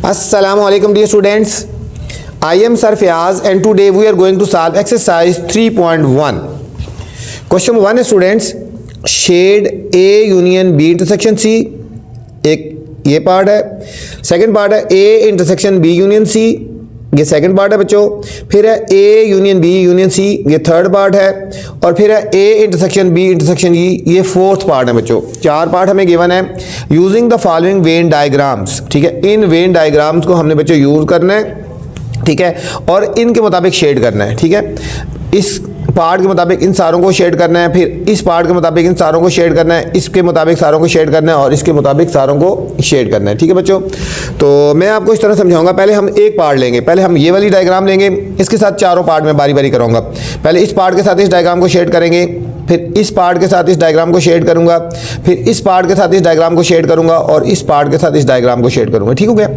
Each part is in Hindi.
Assalamualaikum dear students. I am Sir Fayaz and today we are going to solve exercise 3.1. Question 1 है students, shade A union B intersection C, एक ये पार्ट है. सेकंड पार्ट है A intersection B union C, ये सेकंड पार्ट है बच्चों. फिर है A union B union C, ये थर्ड पार्ट है. और फिर है A intersection B intersection E, ये फोर्थ पार्ट है बच्चों. चार पार्ट हमें गिवन है. Using the following Venn diagrams, ठीक है. इन वेन डायग्राम्स को हमने बच्चों यूज करना है, ठीक है, और इनके मुताबिक शेड करना है, ठीक है. इस पार्ट के मुताबिक इन सारों को शेड करना है, फिर इस पार्ट के मुताबिक इन सारों को शेड करना है, इसके मुताबिक सारों को शेड करना है और इसके मुताबिक सारों को शेड करना है, ठीक है बच्चों. तो मैं आपको इस तरह समझाऊंगा. पहले हम एक पार्ट लेंगे, पहले हम ये वाली डायग्राम लेंगे, इसके साथ चारों पार्ट में बारी बारी कराऊंगा. पहले इस पार्ट के साथ इस डायग्राम को शेड करेंगे, फिर इस पार्ट के साथ इस डायग्राम को शेड करूंगा, फिर इस पार्ट के साथ इस डायग्राम को शेड करूंगा और इस पार्ट के साथ इस डायग्राम को शेड करूंगा, ठीक हो गया.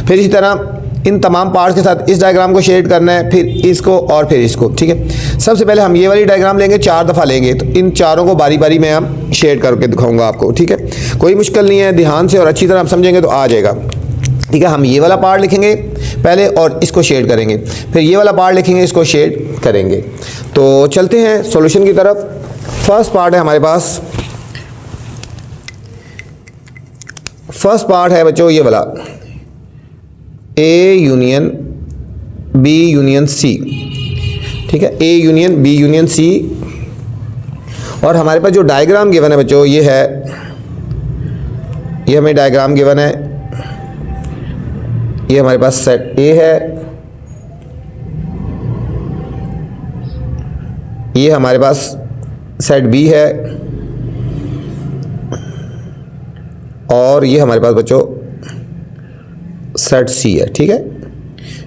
फिर इसी तरह इन तमाम पार्ट्स के साथ इस डायग्राम को शेड करना है, फिर इसको और फिर इसको, ठीक है. सबसे पहले हम ये वाली डायग्राम लेंगे, 4 दफ़ा लेंगे, तो इन चारों को बारी बारी में हम शेड करके दिखाऊंगा आपको, ठीक है. कोई मुश्किल नहीं है, ध्यान से और अच्छी तरह आप समझेंगे तो आ जाएगा, ठीक है. हम ये वाला पार्ट लिखेंगे पहले और इसको शेड करेंगे, फिर ये वाला पार्ट लिखेंगे, इसको शेड करेंगे. तो चलते हैं सॉल्यूशन की तरफ. फर्स्ट पार्ट है हमारे पास, फर्स्ट पार्ट है बच्चों ये वाला A union B union C, ठीक है. A union B union C. और हमारे पास जो डायग्राम गिवन है बच्चों ये है, ये हमें डायग्राम गिवन है, ये हमारे पास सेट A है, ये हमारे पास सेट B है और ये हमारे पास बच्चों सेट C है, ठीक है.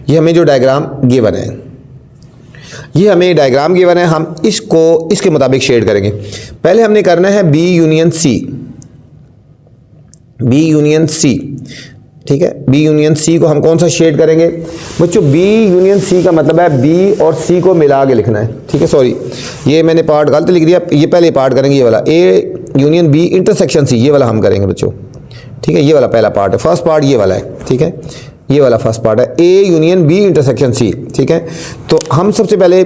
ये हमें जो डायग्राम गिवन है, ये हमें डायग्राम गिवन है, हम इसको इसके मुताबिक शेड करेंगे. पहले हमने करना है B union C, B union C, ठीक है. B यूनियन C को हम कौन सा शेड करेंगे बच्चों? B यूनियन C का मतलब है B और C को मिला के लिखना है, ठीक है. सॉरी, ये मैंने पार्ट गलत लिख दिया. ये पहले पार्ट करेंगे, ये वाला A union B intersection C, ये वाला हम करेंगे बच्चों, ठीक है. ये वाला पहला पार्ट है, फर्स्ट पार्ट ये वाला है, ठीक है. ये वाला फर्स्ट पार्ट है A union B intersection C, ठीक है. तो हम सबसे पहले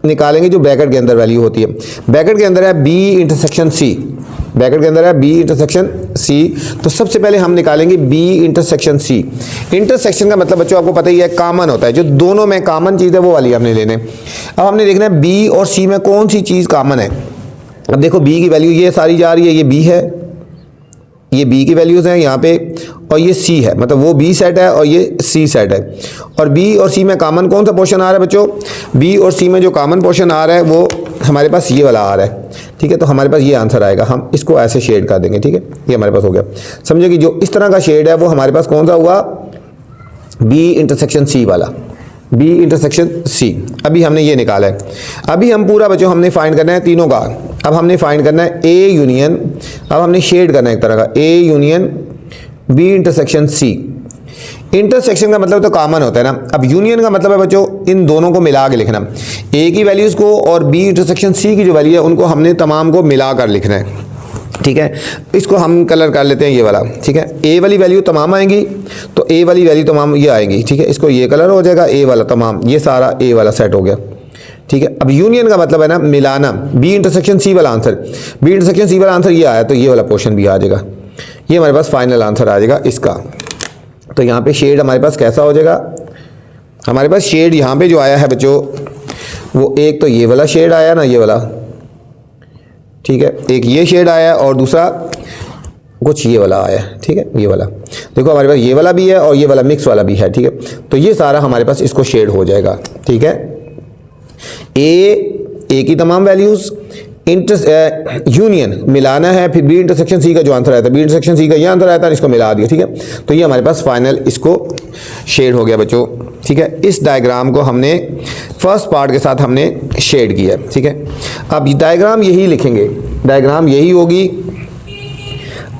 निकालेंगे जो ब्रैकेट के अंदर वैल्यू होती है. ब्रैकेट के अंदर है B इंटरसेक्शन C, ब्रैकेट के अंदर है B इंटरसेक्शन C. तो सबसे पहले हम निकालेंगे B इंटरसेक्शन C. इंटरसेक्शन का मतलब बच्चों आपको पता ही है, कॉमन होता है. जो दोनों में कॉमन चीज़ है वो वाली हमने लेने. अब हमने देखना है B और C में कौन सी चीज़ कॉमन है. अब देखो B की वैल्यू ये सारी जा रही है, ये B है, ये B की वैल्यूज़ हैं यहाँ पे, और ये C है, मतलब वो B सेट है और ये C सेट है. और B और C में कॉमन कौन सा पोर्शन आ रहा है बच्चों? B और C में जो कॉमन पोर्शन आ रहा है वो हमारे पास ये वाला आ रहा है, ठीक है. तो हमारे पास ये आंसर आएगा. हम इसको ऐसे शेड कर देंगे, ठीक है. ये हमारे पास हो गया. समझे कि जो इस तरह का शेड है वो हमारे पास कौन सा हुआ? B इंटरसेक्शन C वाला, B इंटरसेक्शन C. अभी हमने ये निकाला है. अभी हम पूरा बच्चों हमने फाइंड करना है तीनों का. अब हमने फाइंड करना है A यूनियन, अब हमने शेड करना है एक तरह का A union B intersection C. Intersection का मतलब तो कॉमन होता है ना. अब यूनियन का मतलब है बच्चों इन दोनों को मिला के लिखना. A की वैल्यूज़ को और B इंटरसेक्शन C की जो वैल्यू है उनको हमने तमाम को मिला कर लिखना है, ठीक है. इसको हम कलर कर लेते हैं ये वाला, ठीक है. A वाली वैल्यू तमाम आएंगी तो A वाली वैल्यू तमाम ये आएंगी, ठीक है. इसको ये कलर हो जाएगा, A वाला तमाम, ये सारा A वाला सेट हो गया, ठीक है. अब यूनियन का मतलब है ना मिलाना. B इंटरसेक्शन C वाला आंसर, B इंटरसेक्शन C वाला आंसर ये आया तो ये वाला पोर्शन भी आ जाएगा. ये हमारे पास फाइनल आंसर आ जाएगा इसका. तो यहाँ पे शेड हमारे पास कैसा हो जाएगा? हमारे पास शेड यहाँ पे जो आया है बच्चों वो एक तो ये वाला शेड आया ना, ये वाला, ठीक है. एक ये शेड आया और दूसरा कुछ ये वाला आया, ठीक है. ये वाला देखो हमारे पास ये वाला भी है और ये वाला मिक्स वाला भी है, ठीक है. तो ये सारा हमारे पास इसको शेड हो जाएगा, ठीक है. A की तमाम वैल्यूज़, यूनियन मिलाना है, फिर B इंटरसेक्शन C का जो आंसर आया था, B इंटरसेक्शन C का ये आंसर आया था, इसको मिला दिया, ठीक है. तो ये हमारे पास फाइनल इसको शेड हो गया बच्चों, ठीक है. इस डायग्राम को हमने फर्स्ट पार्ट के साथ हमने शेड किया, ठीक है. अब डायग्राम यही लिखेंगे, डायग्राम यही होगी.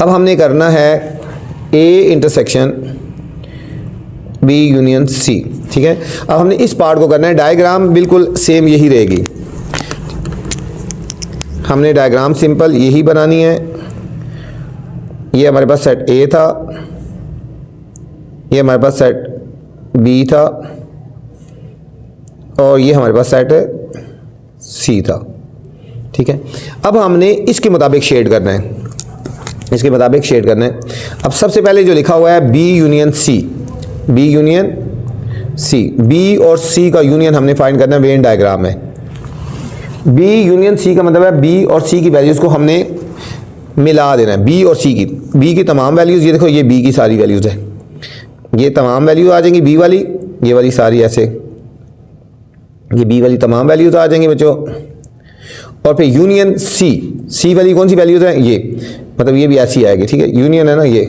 अब हमने करना है A intersection B union C, ठीक है. अब हमने इस पार्ट को करना है, डायग्राम बिल्कुल सेम यही रहेगी. हमने डायग्राम सिंपल यही बनानी है. ये हमारे पास सेट A था, ये हमारे पास सेट बी था और ये हमारे पास सेट सी था, ठीक है। अब हमने इसके मुताबिक शेड करना है, इसके मुताबिक शेड करना है। अब सबसे पहले जो लिखा हुआ है B union C, B union C, B और सी का यूनियन हमने फाइंड करना है, वेन डायग्राम है। बी यूनियन सी का मतलब है बी और सी की वैल्यूज़ को हमने मिला देना है, बी और सी की, बी की तमाम वैल्यूज़, ये देखो ये बी की सारी वैल्यूज़ है, ये तमाम वैल्यू आ जाएंगी बी वाली, ये वाली सारी ऐसे, ये बी वाली तमाम वैल्यूज़ आ जाएंगी बच्चों। और फिर यूनियन सी, सी वाली कौन सी वैल्यूज़ है, ये मतलब ये भी ऐसी आएगी, ठीक है, यूनियन है ना ये,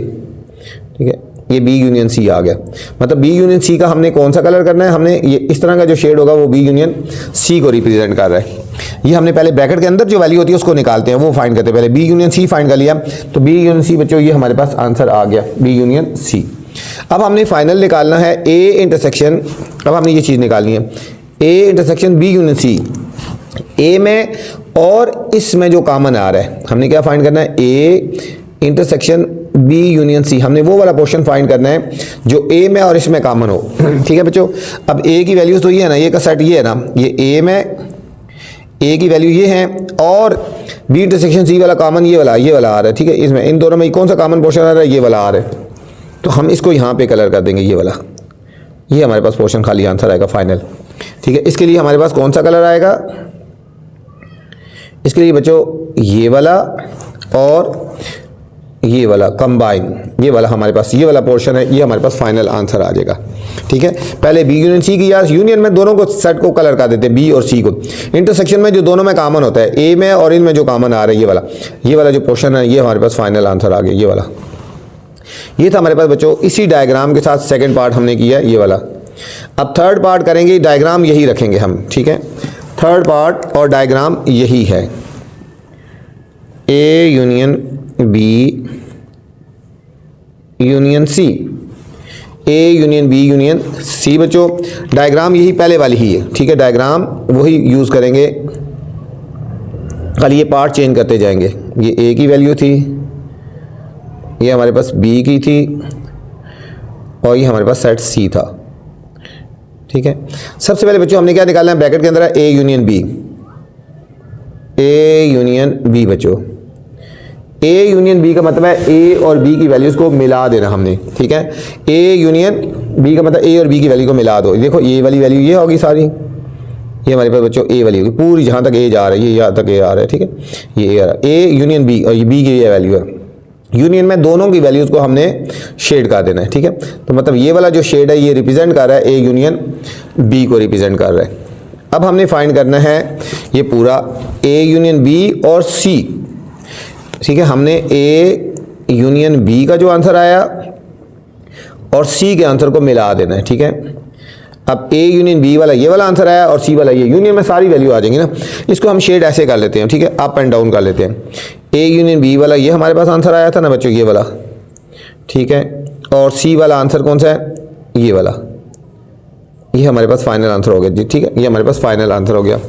ठीक है, ये बी यूनियन सी आ गया। मतलब बी यूनियन सी का हमने कौन सा कलर करना है, हमने ये इस तरह का जो शेड होगा वो बी यूनियन सी को रिप्रेजेंट कर रहा है। ये हमने पहले ब्रैकेट के अंदर जो वैल्यू होती है उसको निकालते हैं, वो फाइंड करते हैं। पहले बी यूनियन सी फाइंड कर लिया, तो बी यूनियन सी बच्चों ये हमारे पास आंसर आ गया, बी यूनियन सी। अब हमने फाइनल निकालना है ए इंटरसेक्शन, अब हमने ये चीज़ निकालनी है A intersection B union C, A में और इसमें जो कॉमन आ रहा है हमने क्या फाइंड करना है, A intersection B union C, हमने वो वाला पोर्शन फाइंड करना है जो ए में और इसमें कॉमन हो, ठीक है बच्चों। अब ए की वैल्यूज़ तो ये है ना, ये का सेट ये है ना, ये ए में ए की वैल्यू ये है और बी इंटरसेक्शन सी वाला कॉमन ये वाला आ रहा है, ठीक है। इसमें इन दोनों में कौन सा कॉमन पोर्शन आ रहा है, ये वाला आ रहा है, तो हम इसको यहाँ पे कलर कर देंगे, ये वाला, ये हमारे पास पोर्शन खाली आंसर आएगा फाइनल, ठीक है। इसके लिए हमारे पास कौन सा कलर आएगा, इसके लिए बच्चों ये वाला और ये वाला कंबाइन, ये वाला हमारे पास ये वाला पोर्शन है, ये हमारे पास फाइनल आंसर आ जाएगा, ठीक है। पहले बी यूनियन सी की, या यूनियन में दोनों को सेट को कलर कर देते हैं, बी और सी को। इंटरसेक्शन में जो दोनों में कॉमन होता है, ए में और इनमें जो कॉमन आ रहा है ये वाला जो पोर्शन है, ये हमारे पास फाइनल आंसर आ गया, ये वाला। ये था हमारे पास बच्चों, इसी डायग्राम के साथ सेकेंड पार्ट हमने किया ये वाला। अब थर्ड पार्ट करेंगे, डायग्राम यही रखेंगे हम, ठीक है। थर्ड पार्ट और डायग्राम यही है, A union B union C, A union B union C बच्चों। डायग्राम यही पहले वाली ही है, ठीक है, डायग्राम वही यूज़ करेंगे, खाली ये पार्ट चेंज करते जाएंगे। ये ए की वैल्यू थी, ये हमारे पास बी की थी और ये हमारे पास सेट सी था, ठीक है। सबसे पहले बच्चों हमने क्या निकालना है, ब्रैकेट के अंदर है A union B, A union B बच्चों। ए यूनियन बी का मतलब है ए और बी की वैल्यूज़ को मिला देना हमने, ठीक है। ए यूनियन बी का मतलब ए और बी की वैल्यू को मिला दो। देखो ये वाली वैल्यू ये होगी सारी, ये हमारे पास बच्चों ए वाली होगी पूरी, जहाँ तक ए जा रहा है ये यहाँ तक ए आ रहा है, ठीक है, ये ए आ रहा है, ए यूनियन बी और ये बी की ये वैल्यू है। यूनियन में दोनों की वैल्यूज़ को हमने शेड कर देना है, ठीक है। तो मतलब ये वाला जो शेड है ये रिप्रेजेंट कर रहा है ए यूनियन बी को रिप्रेजेंट कर रहा है। अब हमने फाइंड करना है ये पूरा ए यूनियन बी और सी, ठीक है। हमने ए यूनियन बी का जो आंसर आया और सी के आंसर को मिला देना है, ठीक है। अब ए यूनियन बी वाला ये वाला आंसर आया और सी वाला ये, यूनियन में सारी वैल्यू आ जाएंगी ना। इसको हम शेड ऐसे कर लेते हैं, ठीक है, अप एंड डाउन कर लेते हैं। ए यूनियन बी वाला ये हमारे पास आंसर आया था ना बच्चों, ये वाला, ठीक है। और सी वाला आंसर कौन सा है, ये वाला, ये हमारे पास फाइनल आंसर हो गया जी, ठीक है, ये हमारे पास फाइनल आंसर हो गया।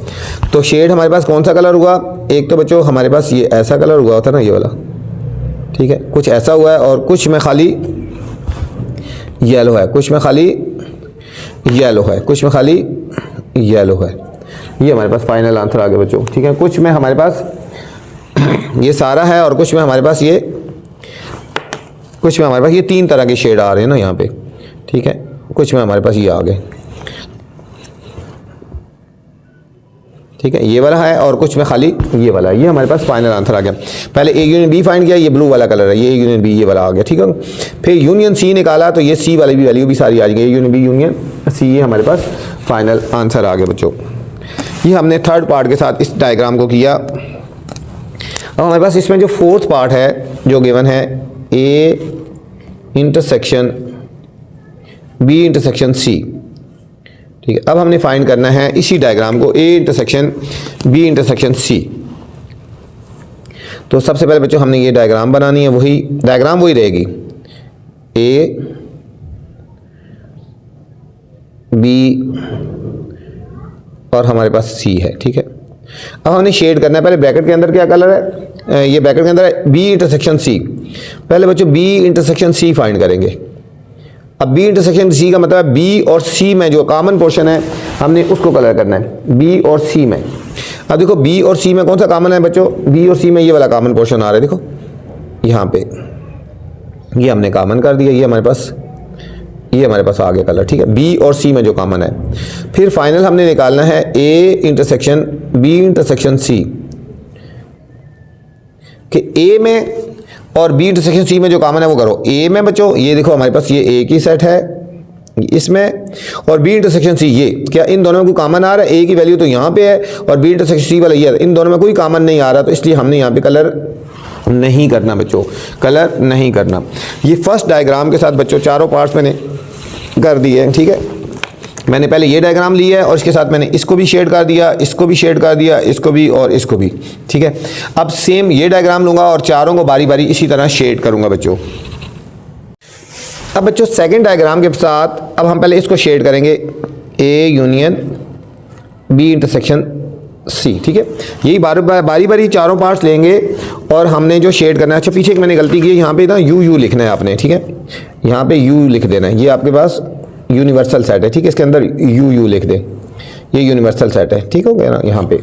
तो शेड हमारे पास कौन सा कलर हुआ, एक तो बच्चों हमारे पास ये ऐसा कलर हुआ होता ना, ये वाला, ठीक है, कुछ ऐसा हुआ है और कुछ में खाली येलो है, कुछ में खाली येलो है, कुछ में खाली येलो है। ये हमारे पास फाइनल आंसर आ गया बच्चों, ठीक है। कुछ में हमारे पास ये सारा है और कुछ में हमारे पास ये, कुछ में हमारे पास ये तीन तरह के शेड आ रहे हैं ना यहाँ पे, ठीक है। कुछ में हमारे पास ये आ गए, ठीक है, ये वाला है और कुछ में खाली ये वाला है। ये हमारे पास फाइनल आंसर आ गया। पहले ए यूनियन बी फाइंड किया, ये ब्लू वाला कलर है, ये ए यूनियन बी ये वाला आ गया, ठीक है। फिर यूनियन सी निकाला तो ये सी वाली भी वैल्यू भी सारी आ जाएगी, A union B union C, ये हमारे पास फाइनल आंसर आ गया बच्चों। ये हमने थर्ड पार्ट के साथ इस डायग्राम को किया। अब हमारे पास इसमें जो फोर्थ पार्ट है जो गिवन है, A intersection B intersection C, ठीक है। अब हमने फाइंड करना है इसी डायग्राम को, A intersection B intersection C. तो सबसे पहले बच्चों हमने ये डायग्राम बनानी है, वही डायग्राम वही रहेगी, ए बी और हमारे पास सी है, ठीक है। अब हमने शेड करना है, पहले ब्रैकेट के अंदर क्या कलर है, ये ब्रैकेट के अंदर है बी इंटरसेक्शन सी। पहले बच्चों बी इंटरसेक्शन सी फाइंड करेंगे, अब बी इंटरसेक्शन सी का मतलब है बी और सी में जो कॉमन पोर्शन है हमने उसको कलर करना है, बी और सी में। अब देखो बी और सी में कौन सा कॉमन है बच्चों, बी और सी में ये वाला कॉमन पोर्शन आ रहा है, देखो यहाँ पे ये हमने कॉमन कर दिया, ये हमारे पास आ गया कलर, ठीक है, बी और सी में जो कॉमन है। फिर फाइनल हमने निकालना है A intersection B intersection C, कि ए में और बी इंटरसेक्शन सी में जो कॉमन है वो करो। ए में बच्चों ये देखो हमारे पास ये ए की सेट है इसमें, और बी इंटरसेक्शन सी ये, क्या इन दोनों में कोई कॉमन आ रहा है, ए की वैल्यू तो यहाँ पे है और बी इंटरसेक्शन सी वाला ये है, इन दोनों में कोई कॉमन नहीं आ रहा, तो इसलिए हमने यहाँ पे कलर नहीं करना बच्चों, कलर नहीं करना। ये फर्स्ट डायग्राम के साथ बच्चों चारों पार्ट्स मैंने कर दिए हैं, ठीक है। मैंने पहले ये डायग्राम लिया है और इसके साथ मैंने इसको भी शेड कर दिया, इसको भी शेड कर दिया, इसको भी और इसको भी, ठीक है। अब सेम ये डायग्राम लूँगा और चारों को बारी बारी इसी तरह शेड करूँगा बच्चों। अब बच्चों सेकंड डायग्राम के साथ अब हम पहले इसको शेड करेंगे, A union B intersection C, ठीक है। यही बारी बारी चारों पार्ट्स लेंगे और हमने जो शेड करना है। अच्छा पीछे एक मैंने गलती की है, यहाँ पे ना यू लिखना है आपने, ठीक है, यहाँ पे यू लिख देना है, ये आपके पास यूनिवर्सल सेट है, ठीक है, इसके अंदर यू लिख दे, ये यूनिवर्सल सेट है, ठीक हो गया ना यहाँ पे।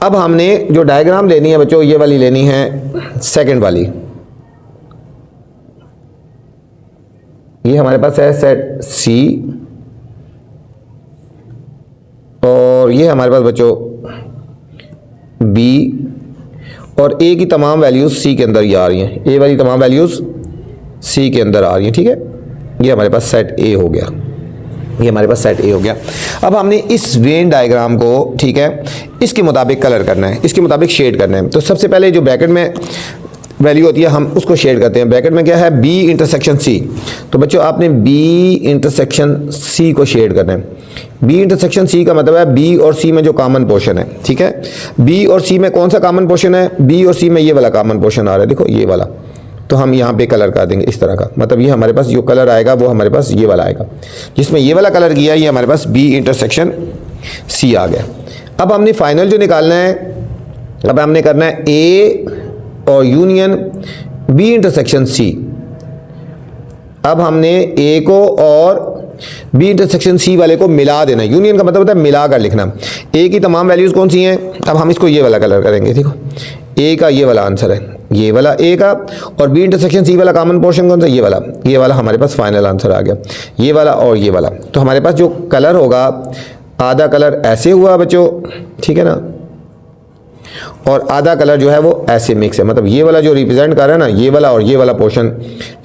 अब हमने जो डायग्राम लेनी है बच्चों ये वाली लेनी है, सेकंड वाली, ये हमारे पास है सेट सी और ये हमारे पास बच्चों बी और ए की तमाम वैल्यूज सी के अंदर ही आ रही हैं, ए वाली तमाम वैल्यूज सी के अंदर आ रही हैं, ठीक है। ये हमारे पास सेट ए हो गया, ये हमारे पास सेट ए हो गया। अब हमने इस वेन डायग्राम को, ठीक है, इसके मुताबिक कलर करना है, इसके मुताबिक शेड करना है। तो सबसे पहले जो ब्रैकेट में वैल्यू होती है हम उसको शेड करते हैं। ब्रैकेट में क्या है, बी इंटरसेक्शन सी, तो बच्चों आपने बी इंटरसेक्शन सी को शेड करना है। बी इंटरसेक्शन सी का मतलब है बी और सी में जो कॉमन पोर्शन है, ठीक है। बी और सी में कौन सा कॉमन पोर्शन है, बी और सी में ये वाला कॉमन पोर्शन आ रहा है, देखो ये वाला, तो हम यहाँ पे कलर कर देंगे इस तरह का, मतलब ये हमारे पास जो कलर आएगा वो हमारे पास ये वाला आएगा, जिसमें ये वाला कलर किया ये हमारे पास बी इंटरसेक्शन सी आ गया। अब हमने फाइनल जो निकालना है, अब हमने करना है ए और यूनियन बी इंटरसेक्शन सी। अब हमने ए को और बी इंटरसेक्शन सी वाले को मिला देना, यूनियन का मतलब होता है मिला कर लिखना। ए की तमाम वैल्यूज़ कौन सी हैं, अब हम इसको ये वाला कलर करेंगे, देखो ए का ये वाला आंसर है, ये वाला ए का, और बी इंटरसेक्शन सी वाला कॉमन पोर्शन कौन सा, ये वाला हमारे पास फाइनल आंसर आ गया, ये वाला और ये वाला। तो हमारे पास जो कलर होगा, आधा कलर ऐसे हुआ बच्चों, ठीक है ना, और आधा कलर जो है वो ऐसे मिक्स है, मतलब ये वाला जो रिप्रेजेंट कर रहा है ना, ये वाला और ये वाला पोर्शन,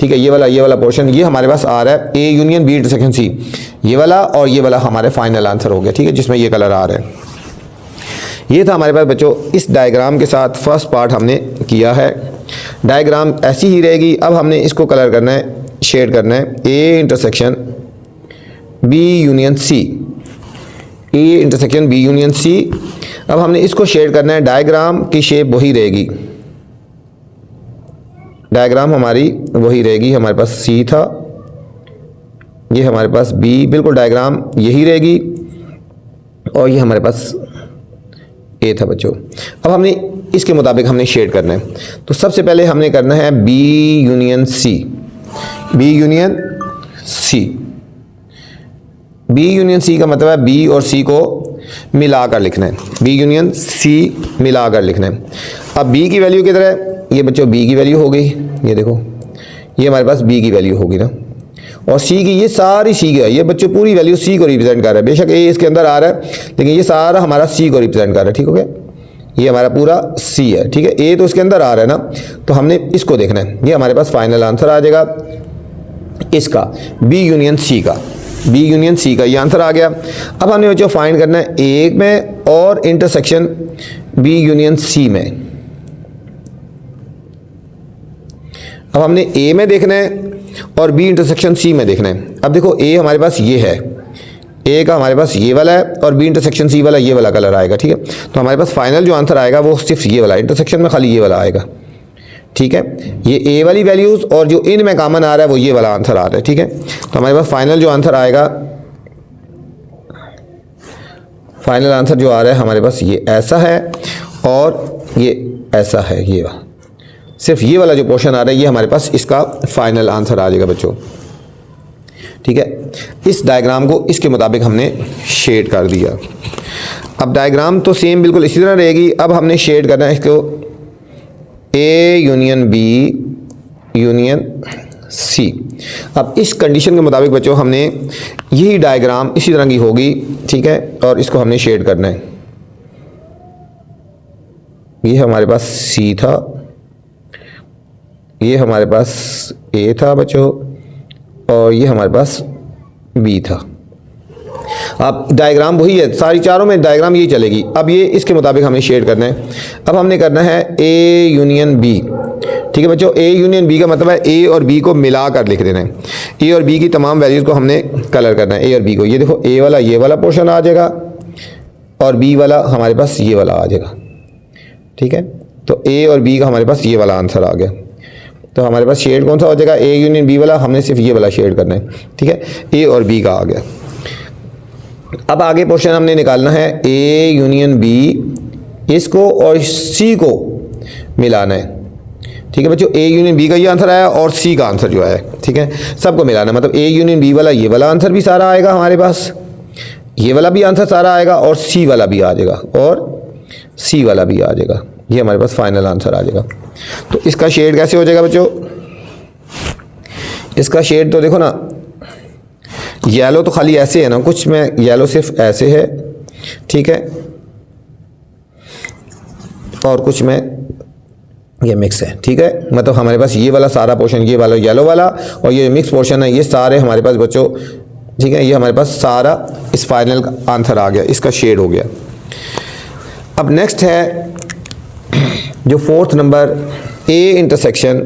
ठीक है, ये वाला पोर्शन ये हमारे पास आ रहा है A union B intersection C, ये वाला और ये वाला हमारे फाइनल आंसर हो गया, ठीक है, जिसमें ये कलर आ रहा है। ये था हमारे पास बच्चों इस डायग्राम के साथ फर्स्ट पार्ट हमने किया है। डायग्राम ऐसी ही रहेगी। अब हमने इसको कलर करना है, शेड करना है, A intersection B union C, A intersection B union C. अब हमने इसको शेड करना है, डायग्राम की शेप वही रहेगी, डायग्राम हमारी वही रहेगी, हमारे पास सी था, ये हमारे पास बी, बिल्कुल डायग्राम यही रहेगी, और ये हमारे पास ए था बच्चों। अब हमने इसके मुताबिक हमने शेड करना है। तो सबसे पहले हमने करना है B union C, B union C, B union C का मतलब है बी और सी को मिलाकर लिखना है, बी यूनियन सी मिलाकर लिखना है। अब बी की वैल्यू किधर है, ये बच्चों बी की वैल्यू हो गई, ये देखो ये हमारे पास बी की वैल्यू होगी ना, और सी की ये सारी सी की है, ये बच्चों पूरी वैल्यू सी को रिप्रेजेंट कर रहा है। बेशक ए इसके अंदर आ रहा है लेकिन ये सारा हमारा सी को रिप्रेजेंट कर रहा है, ठीक हो गया, ये हमारा पूरा सी है, ठीक है। ए तो इसके अंदर आ रहा है ना, तो हमने इसको देखना है, ये हमारे पास फाइनल आंसर आ जाएगा इसका, बी यूनियन सी का, बी यूनियन सी का ये आंसर आ गया। अब हमने बच्चों फाइंड करना है ए में और इंटरसेक्शन बी यूनियन सी में। अब हमने ए में देखना है और बी इंटरसेक्शन सी में देखना है। अब देखो ए हमारे पास ये है, ए का हमारे पास ये वाला है और बी इंटरसेक्शन सी वाला ये वाला कलर आएगा, ठीक है। तो हमारे पास फाइनल जो आंसर आएगा वो सिर्फ ये वाला, इंटरसेक्शन में खाली ये वाला आएगा, ठीक है। ये ए वाली वैल्यूज़ और जो इन में कॉमन आ रहा है वो ये वाला आंसर आ रहा है, ठीक है। तो हमारे पास फाइनल जो आंसर आएगा, फाइनल आंसर जो आ रहा है हमारे पास ये ऐसा है और ये ऐसा है, ये सिर्फ ये वाला जो पोर्शन आ रहा है ये हमारे पास इसका फाइनल आंसर आ जाएगा बच्चों। ठीक है, इस डायग्राम को इसके मुताबिक हमने शेड कर दिया। अब डायग्राम तो सेम बिल्कुल इसी तरह रहेगी। अब हमने शेड करना है इसको A union B union C. अब इस कंडीशन के मुताबिक बच्चों हमने यही डायग्राम इसी तरह की होगी। ठीक है, और इसको हमने शेड करना है। ये हमारे पास सी था, ये हमारे पास ए था बच्चों, और ये हमारे पास बी था। अब डायग्राम वही है, सारी चारों में डायग्राम यही चलेगी। अब ये इसके मुताबिक हमें शेड करना है। अब हमने करना है ए यूनियन बी। ठीक है बच्चों, ए यूनियन बी का मतलब है ए और बी को मिला कर लिख देना है। ए और बी की तमाम वैल्यूज़ को हमने कलर करना है, ए और बी को। ये देखो, ए वाला ये वाला पोर्शन आ जाएगा और बी वाला हमारे पास ये वाला आ जाएगा। ठीक है, तो ए और बी का हमारे पास ये वाला आंसर आ गया। तो हमारे पास शेड कौन सा हो जाएगा, ए यूनियन बी वाला। हमने सिर्फ ये वाला शेड करना है। ठीक है, ए और बी का आ गया। अब आगे पोर्शन हमने निकालना है ए यूनियन बी, इसको और सी को मिलाना है। ठीक है बच्चों, ए यूनियन बी का ये आंसर आया और सी का आंसर जो आया, ठीक है, सबको मिलाना। मतलब ए यूनियन बी वाला ये वाला आंसर भी सारा आएगा हमारे पास, ये वाला भी आंसर सारा आएगा, और सी वाला भी आ जाएगा, और सी वाला भी आ जाएगा। ये हमारे पास फाइनल आंसर आ जाएगा। तो इसका शेड कैसे हो जाएगा बच्चों, इसका शेड तो देखो ना, येलो तो खाली ऐसे है ना, कुछ में येलो सिर्फ ऐसे है। ठीक है, और कुछ में ये मिक्स है। ठीक है, मतलब हमारे पास ये वाला सारा पोर्शन, ये वाला येलो वाला, और ये मिक्स पोर्शन है, ये सारे हमारे पास बच्चों। ठीक है, ये हमारे पास सारा इस फाइनल का आंसर आ गया, इसका शेड हो गया। अब नेक्स्ट है जो fourth number, A intersection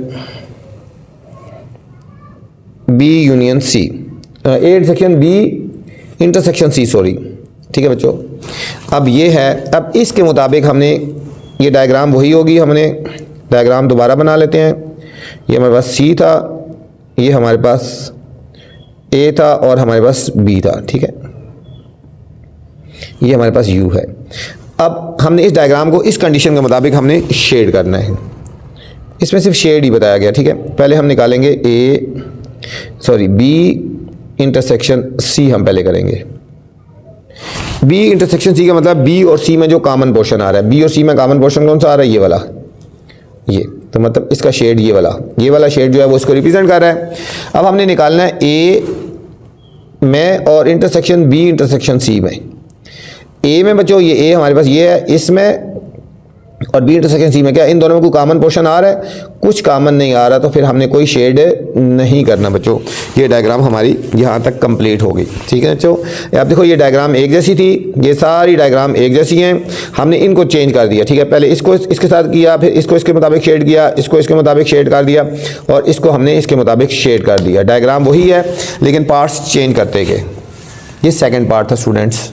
B union C, A intersection B intersection C, sorry. ठीक है बच्चों, अब ये है, अब इसके मुताबिक हमने ये डायग्राम वही होगी। हमने डायग्राम दोबारा बना लेते हैं। ये हमारे पास सी था, ये हमारे पास ए था, और हमारे पास बी था। ठीक है, ये हमारे पास यू है। अब हमने इस डायग्राम को इस कंडीशन के मुताबिक हमने शेड करना है। इसमें सिर्फ शेड ही बताया गया। ठीक है, पहले हम निकालेंगे बी इंटरसेक्शन सी हम पहले करेंगे। बी इंटरसेक्शन सी का मतलब बी और सी में जो कॉमन पोर्शन आ रहा है, बी और सी में कॉमन पोर्शन कौन सा आ रहा है, ये वाला, ये। तो मतलब इसका शेड ये वाला शेड जो है वो इसको रिप्रेजेंट कर रहा है। अब हमने निकालना है ए में और इंटरसेक्शन बी इंटरसेक्शन सी में। ए में बच्चों ये ए हमारे पास ये है, इसमें, और बी इंटरसेक्शन सी में क्या, इन दोनों में कोई कॉमन पोर्शन आ रहा है, कुछ कॉमन नहीं आ रहा, तो फिर हमने कोई शेड नहीं करना बच्चों। ये डायग्राम हमारी यहाँ तक कंप्लीट होगी। ठीक है बच्चों, आप देखो ये डायग्राम एक जैसी थी, ये सारी डायग्राम एक जैसी हैं, हमने इनको चेंज कर दिया। ठीक है, पहले इसको इसके साथ किया, फिर इसको इसके मुताबिक शेड किया, इसको इसके मुताबिक शेड कर दिया, और इसको हमने इसके मुताबिक शेड कर दिया। डायग्राम वही है, लेकिन पार्ट्स चेंज करते गए। ये सेकेंड पार्ट था स्टूडेंट्स।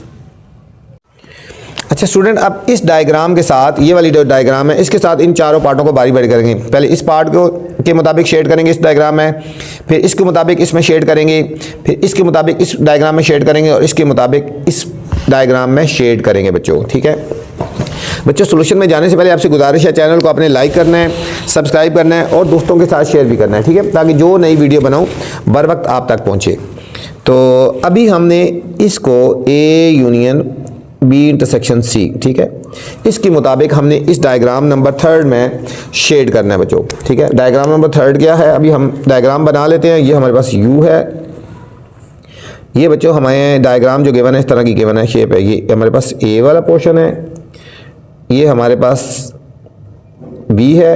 अच्छा स्टूडेंट, अब इस डायग्राम के साथ, ये वाली जो डायग्राम है, इसके साथ इन चारों पार्टों को बारी बारी करेंगे। पहले इस पार्ट को के मुताबिक शेड करेंगे इस डायग्राम में, फिर इसके मुताबिक इसमें शेड करेंगे, फिर इसके मुताबिक इस डायग्राम में शेड करेंगे, और इसके मुताबिक इस डायग्राम में शेड करेंगे बच्चों। ठीक है बच्चों, सोल्यूशन में जाने से पहले आपसे गुजारिश है, चैनल को आपने लाइक करना है, सब्सक्राइब करना है, और दोस्तों के साथ शेयर भी करना है। ठीक है, ताकि जो नई वीडियो बनाऊँ बर वक्त आप तक पहुँचे। तो अभी हमने इसको A union B intersection C, ठीक है, इसके मुताबिक हमने इस डायग्राम नंबर 3 में शेड करना है बच्चों। ठीक है, डायग्राम नंबर 3 क्या है, अभी हम डायग्राम बना लेते हैं। ये हमारे पास यू है, ये बच्चों हमें डायग्राम जो गिवन है इस तरह की गिवन है, शेप है। ये हमारे पास ए वाला पोर्शन है, ये हमारे पास बी है,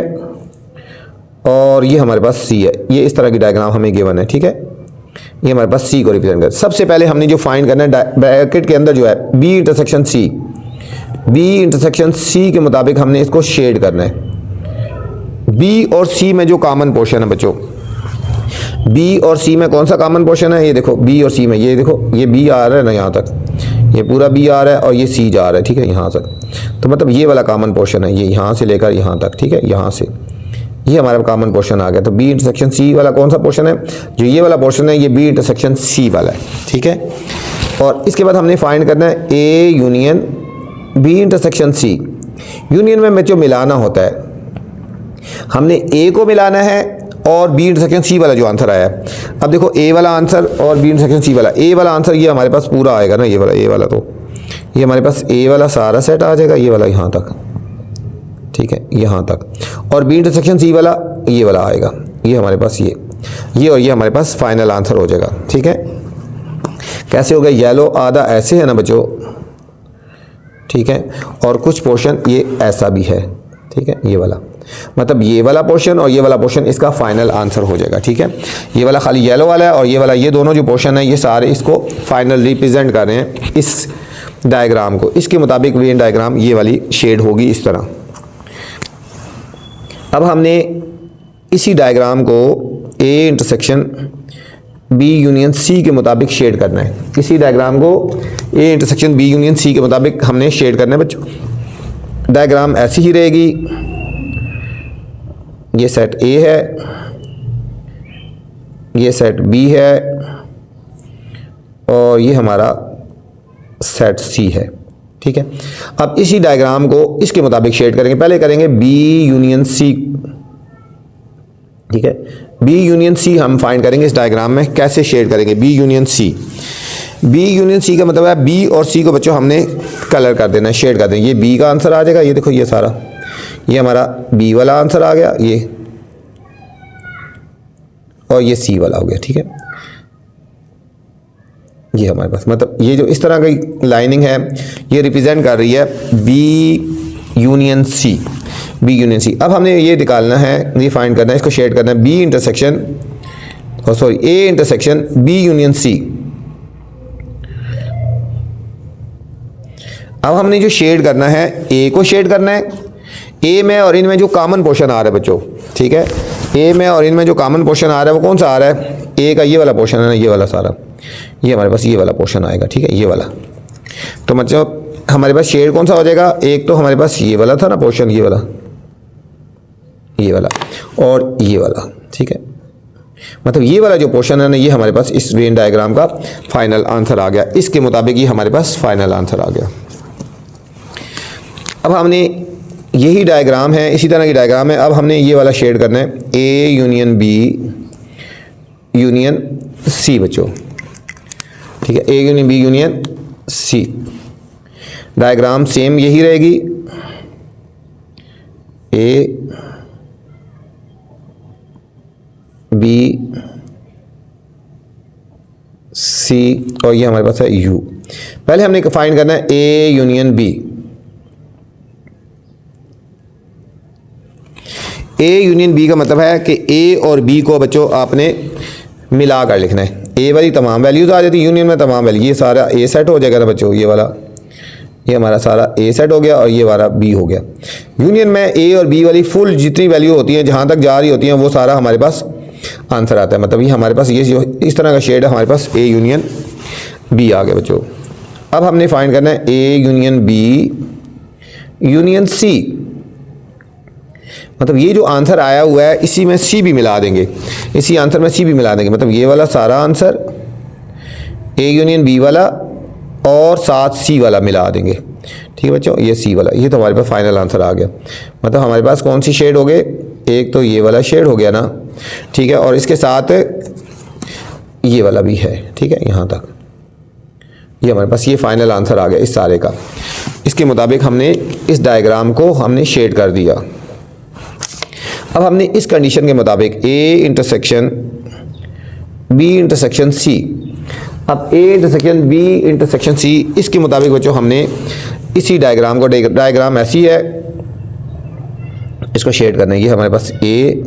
और ये हमारे पास सी है। ये इस तरह की डायग्राम हमें गिवन है। ठीक है, ये हमारे पास सी को रिप्रेजेंट कर। सबसे पहले हमने जो फाइंड करना है, ब्रैकेट के अंदर जो है B intersection C, B intersection C के मुताबिक हमने इसको शेड करना है। बी और सी में जो कॉमन पोर्शन है बच्चों, बी और सी में कौन सा कॉमन पोर्शन है, ये देखो बी और सी में, ये देखो ये बी आ रहा है ना यहाँ तक, ये पूरा बी आ रहा है, और ये सी जा रहा है। ठीक है, यहाँ तक, तो मतलब ये वाला कॉमन पोर्शन है, ये यहाँ से लेकर यहाँ तक। ठीक है, यहाँ से ये हमारा कॉमन पोर्शन आ गया। तो बी इंटरसेक्शन सी वाला कौन सा पोर्शन है, जो ये वाला पोर्शन है, ये बी इंटरसेक्शन सी वाला है। ठीक है, और इसके बाद हमने फाइंड करना है A union B intersection C. Union में बच्चों मिलाना होता है। हमने ए को मिलाना है और बी इंटरसेक्शन सी वाला जो आंसर आया है। अब देखो ए वाला आंसर और बी इंटरसेक्शन सी वाला, ए वाला आंसर ये हमारे पास पूरा आएगा ना, ये वाला ए वाला, तो ये हमारे पास ए वाला सारा सेट आ जाएगा, ये वाला यहाँ तक, ठीक है, यहाँ तक, और बी इंटरसेक्शन सी वाला ये वाला आएगा, ये हमारे पास ये और ये हमारे पास फाइनल आंसर हो जाएगा। ठीक है, कैसे हो गया, येलो आधा ऐसे है ना बच्चों, ठीक है, और कुछ पोर्शन ये ऐसा भी है, ठीक है, ये वाला, मतलब ये वाला पोर्शन और ये वाला पोर्शन इसका फाइनल आंसर हो जाएगा। ठीक है, ये वाला खाली येलो वाला है और ये वाला, ये दोनों जो पोर्शन है ये सारे इसको फाइनल रिप्रेजेंट कर रहे हैं इस डायग्राम को। इसके मुताबिक वेन डायग्राम ये वाली शेड होगी इस तरह। अब हमने इसी डायग्राम को A intersection B union C के मुताबिक शेड करना है। इसी डायग्राम को A intersection B union C के मुताबिक हमने शेड करना है बच्चों। डायग्राम ऐसी ही रहेगी, ये सेट ए है, ये सेट बी है और ये हमारा सेट सी है। ठीक है, अब इसी डायग्राम को इसके मुताबिक शेड करेंगे। पहले करेंगे बी यूनियन सी। ठीक है, बी यूनियन सी हम फाइंड करेंगे इस डायग्राम में। कैसे शेड करेंगे B union C? B union C का मतलब है बी और सी को बच्चों हमने कलर कर देना है, शेड कर देना। ये बी का आंसर आ जाएगा, ये देखो ये सारा, ये हमारा बी वाला आंसर आ गया, ये, और ये सी वाला हो गया। ठीक है, ये हमारे पास, मतलब ये जो इस तरह की लाइनिंग है ये रिप्रेजेंट कर रही है B union C, B union C. अब हमने ये निकालना है, ये फाइंड करना है, इसको शेड करना है बी इंटरसेक्शन, और sorry A intersection B union C. अब हमने जो शेड करना है, ए को शेड करना है, ए में और इनमें जो कॉमन पोर्शन आ रहा है बच्चों, ठीक है, ए में और इनमें जो कॉमन पोर्शन आ रहा है वो कौन सा आ रहा है? ए का ये वाला पोर्शन है ना, ये वाला सारा, ये हमारे पास ये वाला पोर्शन आएगा। ठीक है, ये वाला, तो मतलब हमारे पास शेड कौन सा हो जाएगा? एक तो हमारे पास ये वाला था ना पोर्शन, ये वाला और ये वाला। ठीक है, मतलब ये वाला जो पोर्शन है ना, ये हमारे पास इस वेन डायग्राम का फाइनल आंसर आ गया। इसके मुताबिक ये हमारे पास फाइनल आंसर आ गया। अब हमने यही डायग्राम है, इसी तरह की डायग्राम है, अब हमने ये वाला शेड करना है A union B union C बच्चों। ठीक है, A union B union C, diagram same यही रहेगी, ए बी सी और ये हमारे पास है यू। पहले हमने फाइंड करना है A union B. A union B का मतलब है कि ए और बी को बच्चों आपने मिला कर लिखना है। ए वाली तमाम वैल्यूज आ जाती है, यूनियन में तमाम वैल्यू, ये सारा ए सेट हो जाएगा ना बच्चों, ये वाला, ये हमारा सारा ए सेट हो गया और ये वाला बी हो गया। यूनियन में ए और बी वाली फुल जितनी वैल्यू होती हैं, जहाँ तक जा रही होती हैं, वो सारा हमारे पास आंसर आता है। मतलब ये हमारे पास ये जो इस तरह का शेड है, हमारे पास ए यूनियन बी आ गया बच्चों। अब हमने फाइंड करना है A union B union C, मतलब ये जो आंसर आया हुआ है इसी में सी भी मिला देंगे, इसी आंसर में सी भी मिला देंगे। मतलब ये वाला सारा आंसर ए यूनियन बी वाला और साथ सी वाला मिला देंगे। ठीक है बच्चों, ये सी वाला, ये तो हमारे पास फाइनल आंसर आ गया। मतलब हमारे पास कौन सी शेड हो गए? एक तो ये वाला शेड हो गया ना, ठीक है, और इसके साथ ये वाला भी है। ठीक है, यहाँ तक ये हमारे पास ये फाइनल आंसर आ गया इस सारे का। इसके मुताबिक हमने इस डायग्राम को हमने शेड कर दिया। अब हमने इस कंडीशन के मुताबिक A intersection B intersection C, अब A intersection B intersection C, इसके मुताबिक बच्चों हमने इसी डायग्राम को, डायग्राम ऐसी है, इसको शेड करना है। ये हमारे पास ए,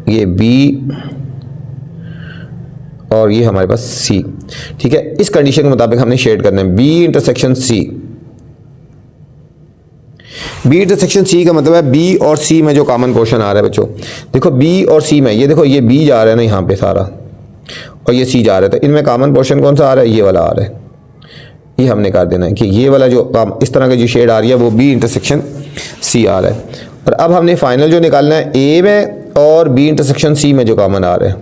ये बी और ये हमारे पास सी। ठीक है, इस कंडीशन के मुताबिक हमने शेड करना है B intersection C. B intersection C का मतलब है बी और सी में जो कॉमन पोर्शन आ रहा है बच्चों, देखो बी और सी में, ये देखो ये बी जा रहा है ना यहाँ पे सारा, और ये सी जा रहा है, तो इनमें कॉमन पोर्शन कौन सा आ रहा है? ये वाला आ रहा है। ये हमने कर देना है कि ये वाला जो इस तरह की जो शेड आ रही है वो बी इंटरसेक्शन सी आ रहा है। और अब हमने फाइनल जो निकालना है ए में और बी इंटरसेक्शन सी में जो कॉमन आ रहा है।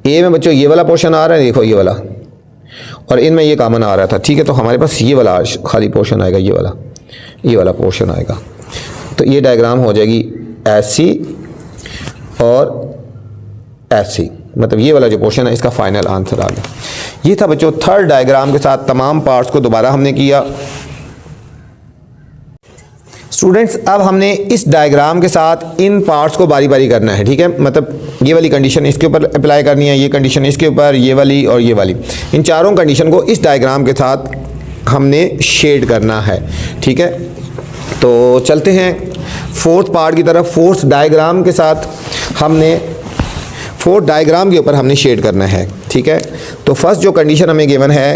ए में बच्चों ये वाला पोर्शन आ रहा है, देखो ये वाला, और इनमें ये कॉमन आ रहा था। ठीक है, तो हमारे पास ये वाला खाली पोर्शन आएगा, ये वाला। ये वाला पोर्शन आएगा। तो ये डायग्राम हो जाएगी ऐसी और ऐसी, मतलब ये वाला जो पोर्शन है इसका फाइनल आंसर आ गया। ये था बच्चों थर्ड डायग्राम के साथ तमाम पार्ट्स को दोबारा हमने किया। स्टूडेंट्स अब हमने इस डायग्राम के साथ इन पार्ट्स को बारी बारी करना है, ठीक है। मतलब ये वाली कंडीशन इसके ऊपर अप्लाई करनी है, ये कंडीशन इसके ऊपर, ये वाली और ये वाली, इन चारों कंडीशन को इस डायग्राम के साथ हमने शेड करना है, ठीक है। तो चलते हैं फोर्थ पार्ट की तरफ। फोर्थ डायग्राम के साथ हमने फोर्थ डायग्राम के ऊपर हमने शेड करना है, ठीक है। तो फर्स्ट जो कंडीशन हमें गिवन है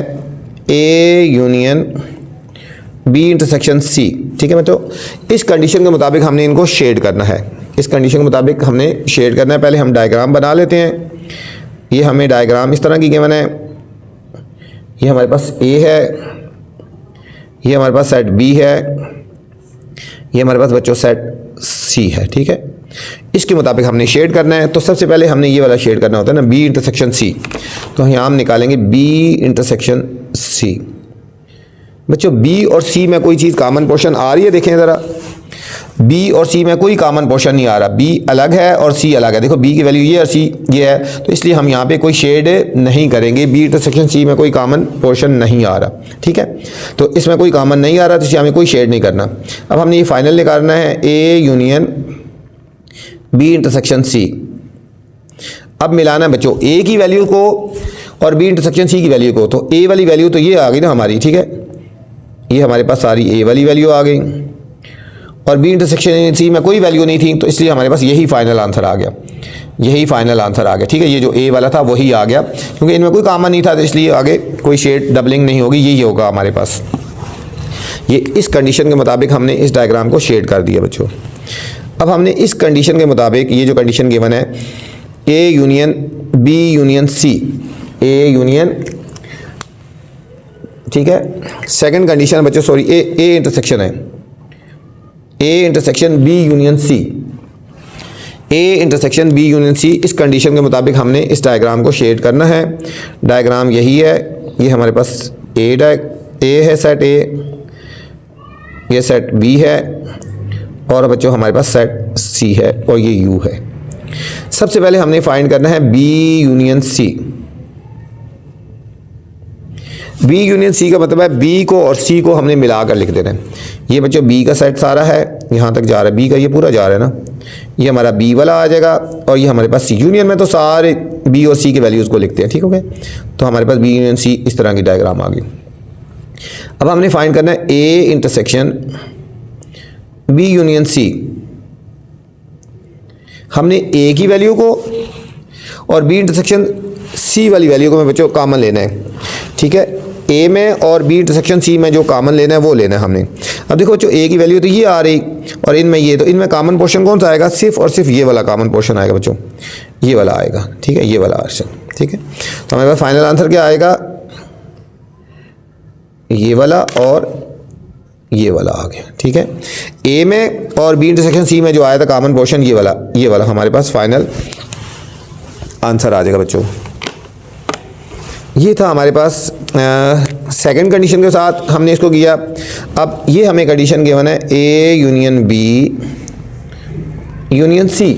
A union B intersection C, ठीक है बच्चों। इस कंडीशन के मुताबिक हमने इनको शेड करना है, इस कंडीशन के मुताबिक हमने शेड करना है। पहले हम डायग्राम बना लेते हैं। ये हमें डायग्राम इस तरह की गिवन है, ये हमारे पास ए है, ये हमारे पास सेट बी है, ये हमारे पास बच्चों सेट सी है, ठीक है। इसके मुताबिक हमने शेड करना है। तो सबसे पहले हमने ये वाला शेड करना होता है ना, बी इंटरसेक्शन सी। तो यहाँ हम निकालेंगे बी इंटरसेक्शन सी। बच्चों बी और सी में कोई चीज़ कॉमन पोर्शन आ रही है, देखें ज़रा, बी और सी में कोई कॉमन पोर्शन नहीं आ रहा, बी अलग है और सी अलग है। देखो बी की वैल्यू ये और सी ये है, तो इसलिए हम यहाँ पे कोई शेड नहीं करेंगे। बी इंटरसेक्शन सी में कोई कॉमन पोर्शन नहीं आ रहा, ठीक है। तो इसमें कोई कॉमन नहीं आ रहा, तो इसलिए हमें कोई शेड नहीं करना। अब हमने ये फाइनल निकालना है A union B intersection C. अब मिलाना है बच्चों ए की वैल्यू को और बी इंटरसेक्शन सी की वैल्यू को। तो ए वाली वैल्यू तो ये आ गई ना हमारी, ठीक है, ये हमारे पास सारी ए वाली वैल्यू आ गई, और बी इंटरसेक्शन सी में कोई वैल्यू नहीं थी, तो इसलिए हमारे पास यही फाइनल आंसर आ गया, यही फाइनल आंसर आ गया, ठीक है। ये जो ए वाला था वही आ गया, क्योंकि इनमें कोई कॉमन नहीं था, तो इसलिए आगे कोई शेड डबलिंग नहीं होगी, यही होगा हमारे पास। ये इस कंडीशन के मुताबिक हमने इस डायग्राम को शेड कर दिया बच्चों। अब हमने इस कंडीशन के मुताबिक, ये जो कंडीशन गिवन है A union B union C, A union, ठीक है। सेकंड कंडीशन बच्चों सॉरी ए इंटरसेक्शन है, A intersection B union C, A intersection B union C. इस कंडीशन के मुताबिक हमने इस डायग्राम को शेड करना है। डायग्राम यही है, ये हमारे पास ए है सेट ए, ये सेट बी है, और बच्चों हमारे पास सेट सी है, और ये यू है। सबसे पहले हमने फाइंड करना है B union C. B union C का मतलब है बी को और सी को हमने मिलाकर लिख देना है। ये बच्चों बी का सेट सारा है, यहाँ तक जा रहा है, बी का ये पूरा जा रहा है ना, ये हमारा बी वाला आ जाएगा, और ये हमारे पास सी। यूनियन में तो सारे बी और सी के वैल्यूज़ को लिखते हैं, ठीक हो गए। तो हमारे पास बी यूनियन सी इस तरह की डायग्राम आ गई। अब हमने फाइंड करना है A intersection B union C. हमने ए की वैल्यू को और बी इंटरसेक्शन सी वाली वैल्यू को में बच्चों कॉमन लेना है, ठीक है। ए में और बी इंटरसेक्शन सी में जो कॉमन लेना है वो लेना है हमने। अब देखो बच्चों ए की वैल्यू तो ये आ रही, और इनमें ये, तो इनमें कॉमन पोर्शन कौन सा आएगा, सिर्फ और सिर्फ ये वाला कॉमन पोर्शन आएगा बच्चों, ये वाला आएगा, ठीक है, ये वाला आंसर, ठीक है। तो हमारे पास फाइनल आंसर क्या आएगा, ये वाला और ये वाला आ गया, ठीक है। ए में और बी इंटरसेक्शन सी में जो आया था कॉमन पोर्शन, ये वाला हमारे पास फाइनल आंसर आ जाएगा बच्चों। ये था हमारे पास सेकंड कंडीशन के साथ हमने इसको किया। अब ये हमें कंडीशन गिवन है A union B union C,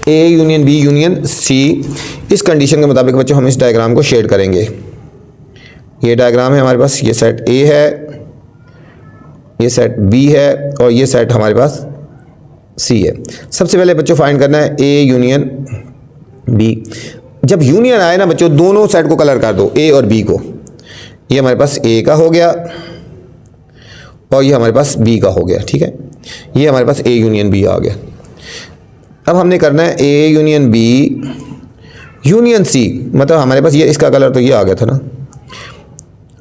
A union B union C. इस कंडीशन के मुताबिक बच्चों हम इस डायग्राम को शेड करेंगे। ये डायग्राम है हमारे पास, ये सेट ए है, ये सेट बी है, और ये सेट हमारे पास सी है। सबसे पहले बच्चों फाइंड करना है ए यूनियन बी। जब यूनियन आए ना बच्चों, दोनों सेट को कलर कर दो, ए और बी को। ये हमारे पास ए का हो गया, और ये हमारे पास बी का हो गया, ठीक है। ये हमारे पास ए यूनियन बी आ गया। अब हमने करना है A union B union C, मतलब हमारे पास ये इसका कलर तो ये आ गया था ना।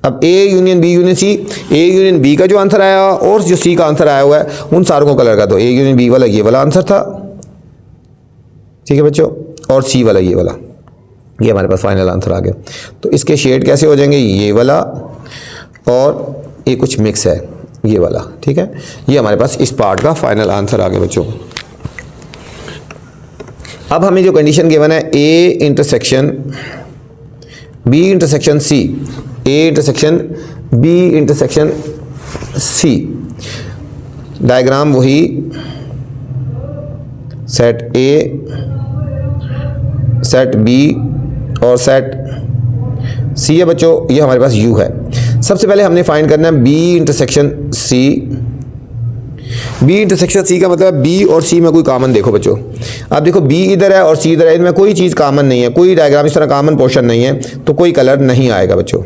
अब A union B union C, A union B का जो आंसर आया और जो सी का आंसर आया हुआ है, उन सारों को कलर कर दो। ए यूनियन बी वाला ये वाला आंसर था, ठीक है बच्चों, और सी वाला ये वाला, ये हमारे पास फाइनल आंसर आ गया। तो इसके शेड कैसे हो जाएंगे, ये वाला और ये कुछ मिक्स है, ये वाला, ठीक है। ये हमारे पास इस पार्ट का फाइनल आंसर आ गया बच्चों। अब हमें जो कंडीशन गिवन है A intersection B intersection C, A intersection B intersection C. Diagram वही, सेट ए, सेट बी और सेट सी है बच्चों, ये हमारे पास यू है। सबसे पहले हमने फाइंड करना है B intersection C. B intersection C का मतलब बी और सी में कोई कॉमन देखो बच्चों। अब देखो बी इधर है और सी इधर है, इनमें कोई चीज़ कॉमन नहीं है, कोई डायग्राम इस तरह कॉमन पोर्शन नहीं है, तो कोई कलर नहीं आएगा बच्चों।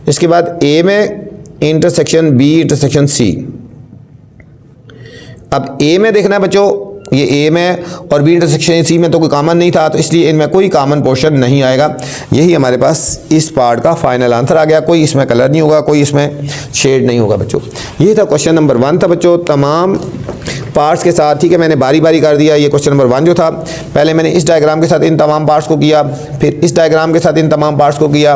इसके बाद ए में इंटरसेक्शन बी इंटरसेक्शन सी। अब ए में देखना है बच्चों, ये ए में और बी इंटरसेक्शन सी में तो कोई कॉमन नहीं था, तो इसलिए इनमें कोई कॉमन पोर्शन नहीं आएगा। यही हमारे पास इस पार्ट का फाइनल आंसर आ गया। कोई इसमें कलर नहीं होगा, कोई इसमें शेड नहीं होगा बच्चों। ये था क्वेश्चन नंबर 1 था बच्चों, तमाम पार्ट्स के साथ। ठीक है, मैंने बारी बारी कर दिया। ये क्वेश्चन नंबर 1 जो था, पहले मैंने इस डायग्राम के साथ इन तमाम पार्ट्स को किया, फिर इस डायग्राम के साथ इन तमाम पार्ट्स को किया,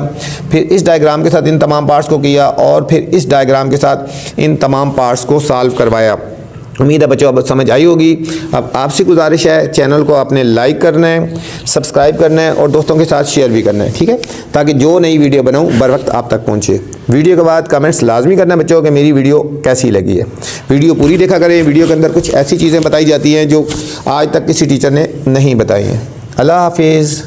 फिर इस डायग्राम के साथ इन तमाम पार्ट्स को किया, और फिर इस डायग्राम के साथ इन तमाम पार्ट्स को सॉल्व करवाया। उम्मीद है बच्चों अब समझ आई होगी। अब आपसे गुजारिश है, चैनल को आपने लाइक करना है, सब्सक्राइब करना है और दोस्तों के साथ शेयर भी करना है, ठीक है, ताकि जो नई वीडियो बनाऊं बर वक्त आप तक पहुंचे। वीडियो के बाद कमेंट्स लाजमी करना बच्चों कि मेरी वीडियो कैसी लगी है। वीडियो पूरी देखा करें, वीडियो के अंदर कुछ ऐसी चीज़ें बताई जाती हैं जो आज तक किसी टीचर ने नहीं बताई हैं। अल्लाह हाफिज़।